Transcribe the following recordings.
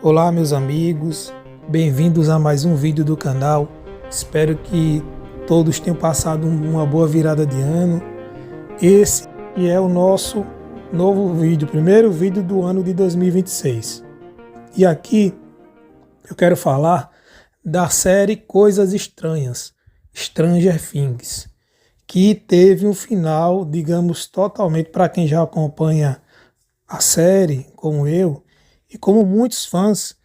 Olá, meus amigos, bem-vindos a mais um vídeo do canal. Espero que todos tenham passado uma boa virada de ano. Esse é o nosso novo vídeo, primeiro vídeo do ano de 2026. E aqui eu quero falar da série Coisas Estranhas, Stranger Things, que teve um final, digamos, totalmente, para quem já acompanha a série, como eu, e como muitos fãs,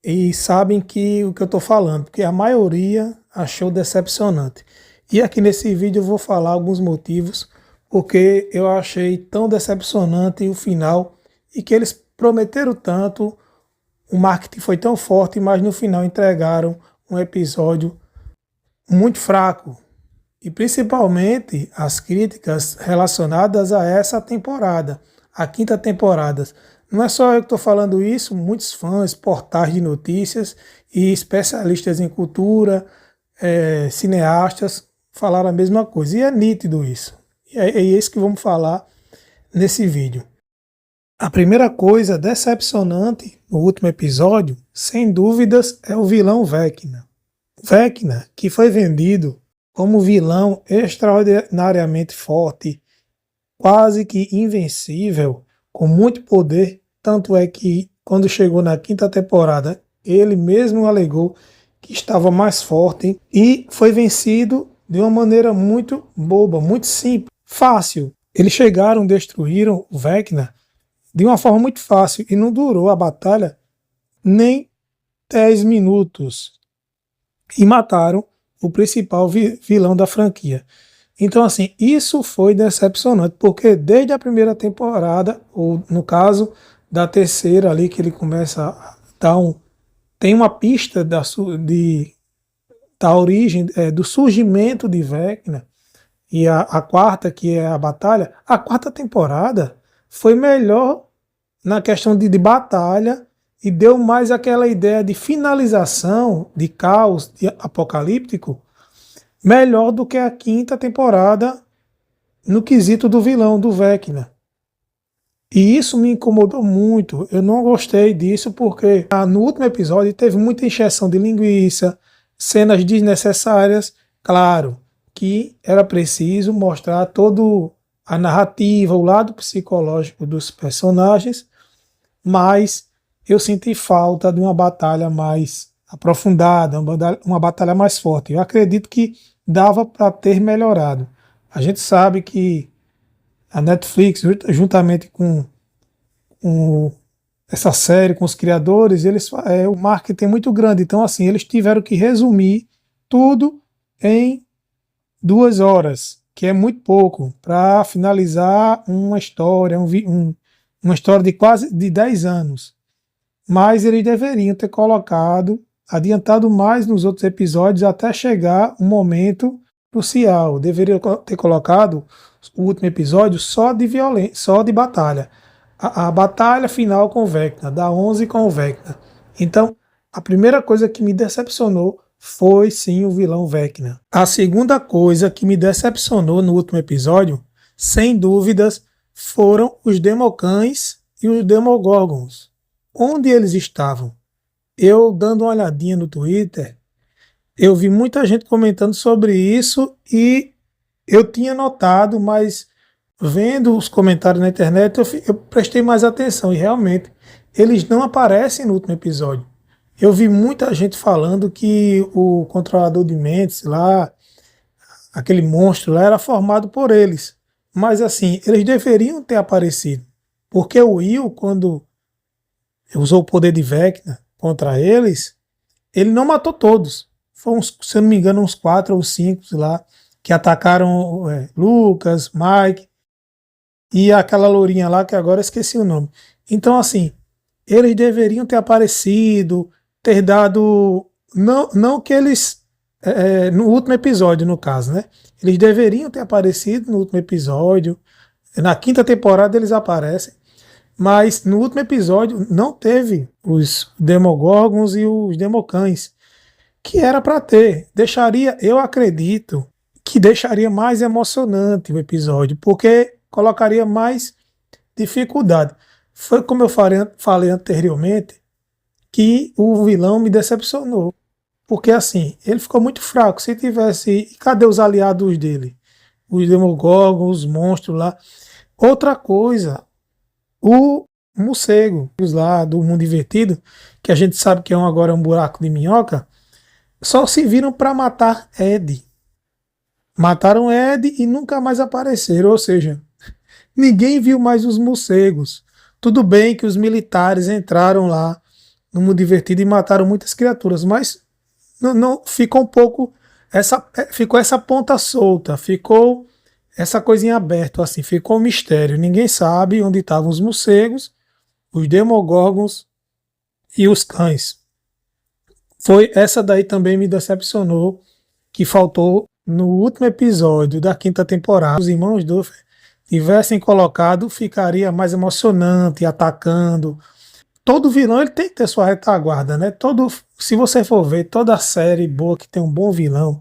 e sabem que o que eu estou falando, porque a maioria achou decepcionante. E aqui nesse vídeo eu vou falar alguns motivos porque eu achei tão decepcionante o final e que eles prometeram tanto, o marketing foi tão forte, mas no final entregaram um episódio muito fraco. E principalmente as críticas relacionadas a essa temporada, a quinta temporada. Não é só eu que estou falando isso, muitos fãs, portais de notícias e especialistas em cultura, cineastas, falaram a mesma coisa. E é nítido isso. E é isso que vamos falar nesse vídeo. A primeira coisa decepcionante no último episódio, sem dúvidas, é o vilão Vecna. Vecna, que foi vendido como vilão extraordinariamente forte, quase que invencível, com muito poder, tanto é que quando chegou na quinta temporada, ele mesmo alegou que estava mais forte e foi vencido de uma maneira muito boba, muito simples, fácil. Eles chegaram, destruíram o Vecna de uma forma muito fácil e não durou a batalha nem 10 minutos e mataram o principal vilão da franquia. Então, assim, isso foi decepcionante, porque desde a primeira temporada, ou no caso da terceira ali, que ele começa a dar tem uma pista da origem, do surgimento de Vecna, e a quarta, que é a batalha, a quarta temporada foi melhor na questão de batalha e deu mais aquela ideia de finalização, de caos, de apocalíptico, melhor do que a quinta temporada no quesito do vilão, do Vecna. E isso me incomodou muito, eu não gostei disso porque no último episódio teve muita encheção de linguiça, cenas desnecessárias, claro que era preciso mostrar toda a narrativa, o lado psicológico dos personagens, mas eu senti falta de uma batalha mais aprofundada, uma batalha mais forte. Eu acredito que dava para ter melhorado. A gente sabe que a Netflix, juntamente com essa série, com os criadores, o marketing é muito grande. Então, assim, eles tiveram que resumir tudo em 2 horas, que é muito pouco, para finalizar uma história, uma história de quase de 10 anos. Mas eles deveriam ter adiantado mais nos outros episódios até chegar um momento crucial. Deveriam ter colocado o último episódio só de violência, só de batalha. A batalha final com o Vecna, da 11 com o Vecna. Então, a primeira coisa que me decepcionou foi sim o vilão Vecna. A segunda coisa que me decepcionou no último episódio, sem dúvidas, foram os Democães e os Demogorgons. Onde eles estavam? Eu, dando uma olhadinha no Twitter, eu vi muita gente comentando sobre isso e eu tinha notado, mas vendo os comentários na internet eu prestei mais atenção e realmente eles não aparecem no último episódio. Eu vi muita gente falando que o controlador de mentes lá, aquele monstro lá, era formado por eles. Mas assim, eles deveriam ter aparecido. Porque o Will, quando usou o poder de Vecna contra eles, ele não matou todos. Foi uns, se eu não me engano, uns 4 ou 5 lá, que atacaram Lucas, Mike e aquela lourinha lá, que agora eu esqueci o nome. Então, assim, eles deveriam ter aparecido, ter dado... Não que eles... no último episódio, no caso, né? Eles deveriam ter aparecido no último episódio. Na quinta temporada eles aparecem. Mas no último episódio não teve os Demogorgons e os Democães, que era para ter. Eu acredito que deixaria mais emocionante o episódio, porque colocaria mais dificuldade. Foi como eu falei anteriormente, que o vilão me decepcionou. Porque assim, ele ficou muito fraco. Se tivesse. Cadê os aliados dele? Os Demogorgons, os monstros lá. Outra coisa, o morcego, os lá do mundo invertido, que a gente sabe que agora é um buraco de minhoca, só se viram para matar Ed. Mataram Ed e nunca mais apareceram. Ou seja, ninguém viu mais os morcegos. Tudo bem que os militares entraram lá no mundo invertido e mataram muitas criaturas, mas não ficou um pouco ficou essa ponta solta, ficou essa coisinha aberta assim, ficou um mistério. Ninguém sabe onde estavam os morcegos, os Demogorgons e os cães. Foi essa daí também me decepcionou, que faltou no último episódio da quinta temporada. Os irmãos Duffer tivessem colocado, ficaria mais emocionante, atacando. Todo vilão ele tem que ter sua retaguarda, né? Se você for ver toda série boa que tem um bom vilão,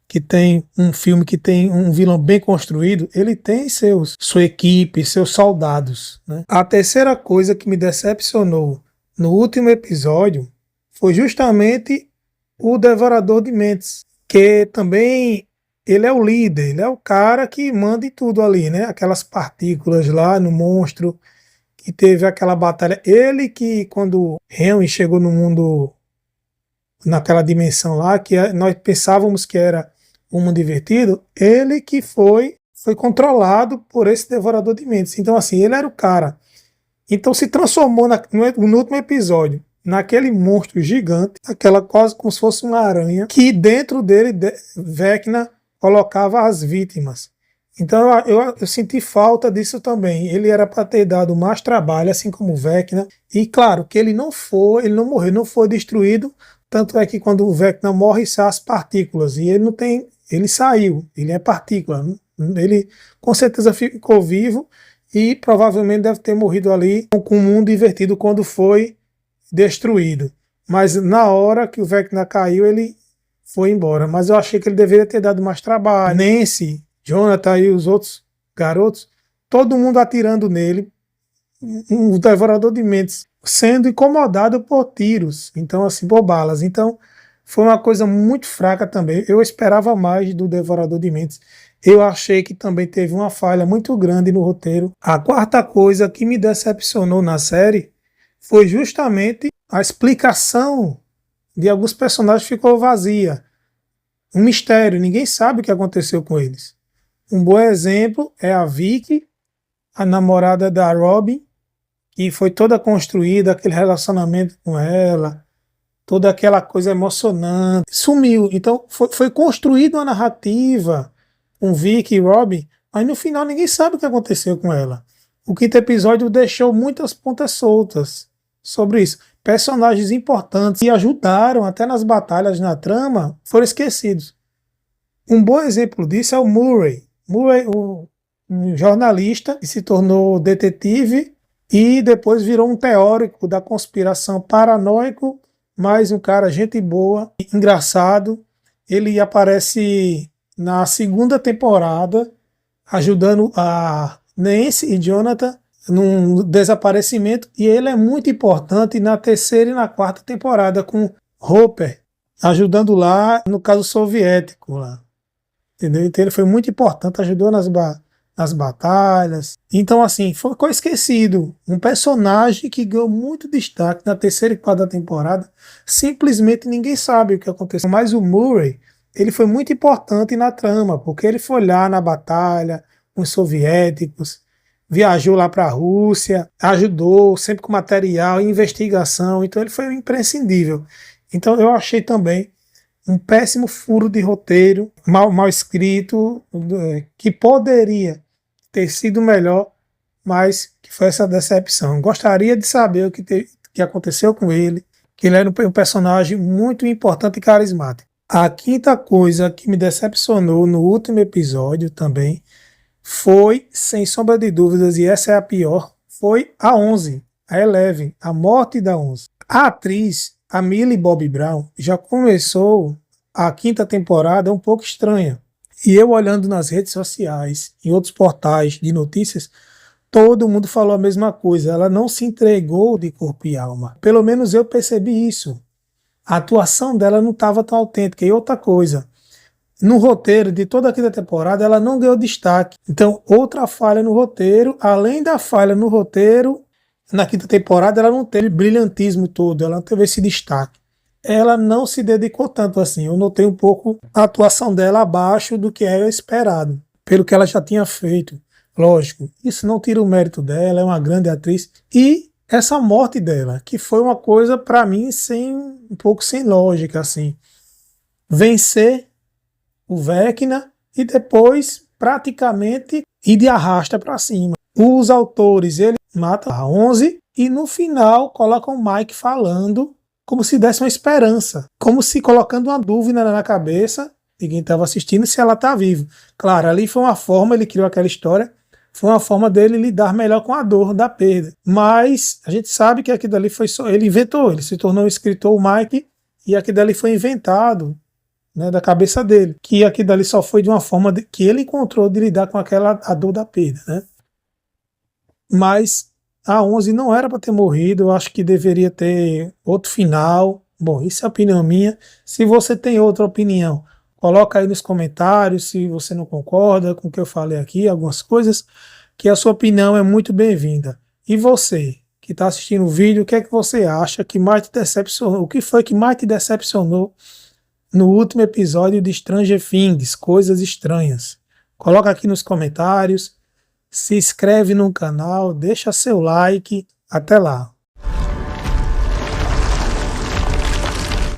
que tem um filme que tem um vilão bem construído, ele tem sua equipe, seus soldados, né? A terceira coisa que me decepcionou no último episódio foi justamente o Devorador de Mentes, que também ele é o líder, ele é o cara que manda em tudo ali, né? Aquelas partículas lá no monstro, que teve aquela batalha. Ele que, quando Henry chegou no mundo, naquela dimensão lá, que nós pensávamos que era um mundo divertido, ele que foi controlado por esse Devorador de Mentes. Então, assim, ele era o cara. Então, se transformou no último episódio naquele monstro gigante, aquela quase como se fosse uma aranha, que dentro dele Vecna colocava as vítimas. Então eu senti falta disso também. Ele era para ter dado mais trabalho, assim como o Vecna. E claro que ele não morreu, não foi destruído. Tanto é que quando o Vecna morre, saem as partículas. E ele não tem. Ele saiu, ele é partícula. Ele com certeza ficou vivo e provavelmente deve ter morrido ali com o mundo invertido quando foi destruído. Mas na hora que o Vecna caiu, ele foi embora. Mas eu achei que ele deveria ter dado mais trabalho. Nancy, Jonathan e os outros garotos, todo mundo atirando nele, um Devorador de Mentes sendo incomodado por tiros, então assim, por balas. Então foi uma coisa muito fraca também. Eu esperava mais do Devorador de Mentes. Eu achei que também teve uma falha muito grande no roteiro. A quarta coisa que me decepcionou na série foi justamente a explicação de alguns personagens ficou vazia. Um mistério, ninguém sabe o que aconteceu com eles. Um bom exemplo é a Vicky, a namorada da Robin, que foi toda construída, aquele relacionamento com ela, toda aquela coisa emocionante, sumiu. Então foi construída uma narrativa com Vicky e Robin, mas no final ninguém sabe o que aconteceu com ela. O quinto episódio deixou muitas pontas soltas sobre isso. Personagens importantes que ajudaram até nas batalhas na trama foram esquecidos. Um bom exemplo disso é o Murray. Murray, um jornalista que se tornou detetive e depois virou um teórico da conspiração, paranoico, mas um cara gente boa, engraçado. Ele aparece na segunda temporada ajudando a Nancy e Jonathan num desaparecimento, e ele é muito importante na terceira e na quarta temporada com Hopper, ajudando lá no caso soviético lá. Entendeu? Então ele foi muito importante, ajudou nas batalhas. Então, assim, ficou esquecido. Um personagem que ganhou muito destaque na terceira e quarta temporada. Simplesmente ninguém sabe o que aconteceu. Mas o Murray, ele foi muito importante na trama, porque ele foi lá na batalha com os soviéticos, viajou lá para a Rússia, ajudou sempre com material, investigação. Então ele foi imprescindível. Então eu achei também um péssimo furo de roteiro, mal escrito, que poderia ter sido melhor, mas que foi essa decepção. Gostaria de saber o que aconteceu com ele, que ele era um personagem muito importante e carismático. A quinta coisa que me decepcionou no último episódio também foi, sem sombra de dúvidas, e essa é a pior, foi a 11, a Eleven, a morte da 11. A atriz, a Millie Bobby Brown, já começou a quinta temporada um pouco estranha. E eu olhando nas redes sociais, em outros portais de notícias, todo mundo falou a mesma coisa. Ela não se entregou de corpo e alma. Pelo menos eu percebi isso. A atuação dela não estava tão autêntica. E outra coisa, no roteiro de toda a quinta temporada, ela não ganhou destaque. Então, outra falha no roteiro, além da falha no roteiro, na quinta temporada ela não teve brilhantismo todo, ela não teve esse destaque. Ela não se dedicou tanto assim. Eu notei um pouco a atuação dela abaixo do que era esperado, pelo que ela já tinha feito. Lógico, isso não tira o mérito dela, é uma grande atriz. E essa morte dela, que foi uma coisa para mim um pouco sem lógica, assim. Vencer o Vecna e depois praticamente ir de arrasta para cima. Os autores, ele mata a 11 e no final colocam o Mike falando como se desse uma esperança, como se colocando uma dúvida na cabeça de quem estava assistindo se ela está viva. Claro, ali foi uma forma, ele criou aquela história, foi uma forma dele lidar melhor com a dor da perda. Mas a gente sabe que aquilo dali foi só, ele inventou, ele se tornou um escritor, o Mike, e aquilo dali foi inventado, né, da cabeça dele, que aquilo dali só foi de uma forma que ele encontrou de lidar com a dor da perda, né? Mas a 11 não era para ter morrido, eu acho que deveria ter outro final. Bom, isso é a opinião minha. Se você tem outra opinião, coloca aí nos comentários se você não concorda com o que eu falei aqui, algumas coisas, que a sua opinião é muito bem-vinda. E você, que está assistindo o vídeo, o que é que você acha que mais te decepcionou? O que foi que mais te decepcionou no último episódio de Stranger Things, Coisas Estranhas? Coloca aqui nos comentários. Se inscreve no canal, deixa seu like. Até lá!